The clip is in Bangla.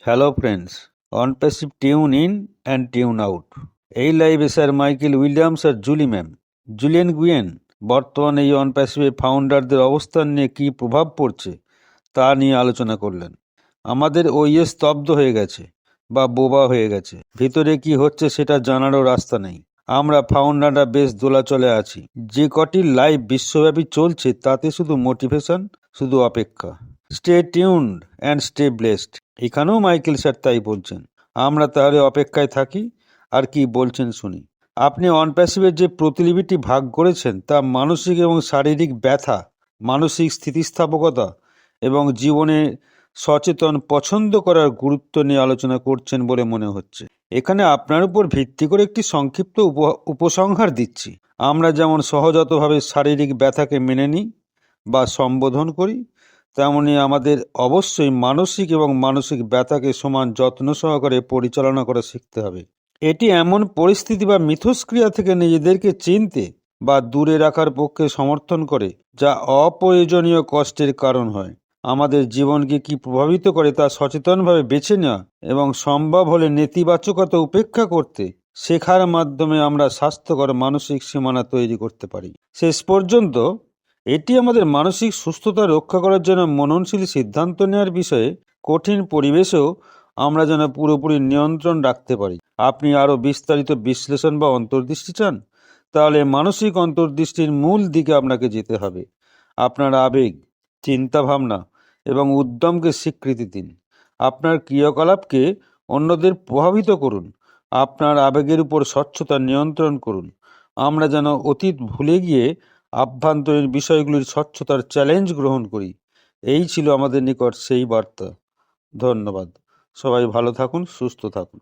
Hello friends, on passive tune in and tune out. এই লাইভে স্যার মাইকেল উইলিয়ামস আর জুলিয়ান গুয়েন বর্তমানে এই অন প্যাসিভের ফাউন্ডারদের অবস্থান নিয়ে কী প্রভাব পড়ছে তা নিয়ে আলোচনা করলেন। আমাদের ওইয়ে স্তব্ধ হয়ে গেছে বা বোবা হয়ে গেছে, ভিতরে কি হচ্ছে সেটা জানারও রাস্তা নেই। আমরা ফাউন্ডাররা বেশ দোলাচলে আছি। যে কটি লাইভ বিশ্বব্যাপী চলছে তাতে শুধু মোটিভেশন, শুধু অপেক্ষা। Stay tuned and stay blessed. এখানেও মাইকেল স্যার তাই বলছেন। আমরা তাহলে অপেক্ষায় থাকি আর কি বলছেন শুনি। আপনি অনপ্যাসিভের যে প্রতিলিপিটি ভাগ করেছেন তা মানসিক এবং শারীরিক ব্যথা, মানসিক স্থিতিস্থাপকতা এবং জীবনে সচেতন পছন্দ করার গুরুত্ব নিয়ে আলোচনা করছেন বলে মনে হচ্ছে। এখানে আপনার উপর ভিত্তি করে একটি সংক্ষিপ্ত উপসংহার দিচ্ছি। আমরা যেমন সহজাতভাবে শারীরিক ব্যথাকে মেনে নিই বা সম্বোধন করি, তেমনি আমাদের অবশ্যই মানসিক এবং মানসিক ব্যথাকে সমান যত্ন সহকারে পরিচালনা করা শিখতে হবে। এটি এমন পরিস্থিতি বা মিথস্ক্রিয়া থেকে নিজেদেরকে চিনতে বা দূরে রাখার পক্ষে সমর্থন করে যা অপ্রয়োজনীয় কষ্টের কারণ হয়। আমাদের জীবনকে কি প্রভাবিত করে তা সচেতনভাবে বেছে নেওয়া এবং সম্ভব হলে নেতিবাচকতা উপেক্ষা করতে শেখার মাধ্যমে আমরা স্বাস্থ্যকর মানসিক সীমানা তৈরি করতে পারি। শেষ পর্যন্ত এটি আমাদের মানসিক সুস্থতা রক্ষা করার জন্য মননশীল সিদ্ধান্ত নেওয়ার বিষয়ে কঠিন পরিবেশেও আমরা যেন পুরোপুরি নিয়ন্ত্রণ রাখতে পারি। আপনি আরও বিস্তারিত বিশ্লেষণ বা অন্তর্দৃষ্টি চান? তাহলে মানসিক অন্তর্দৃষ্টির মূল দিকে আপনাকে যেতে হবে। আপনার আবেগ, চিন্তাভাবনা এবং উদ্যমকে স্বীকৃতি দিন। আপনার ক্রিয়াকলাপকে অন্যদের প্রভাবিত করুন। আপনার আবেগের উপর স্বচ্ছতা নিয়ন্ত্রণ করুন। আমরা যেন অতীত ভুলে গিয়ে আভ্যন্তরীণ বিষয়গুলির স্বচ্ছতার চ্যালেঞ্জ গ্রহণ করি। এই ছিল আমাদের নিকট সেই বার্তা। ধন্যবাদ। সবাই ভালো থাকুন, সুস্থ থাকুন।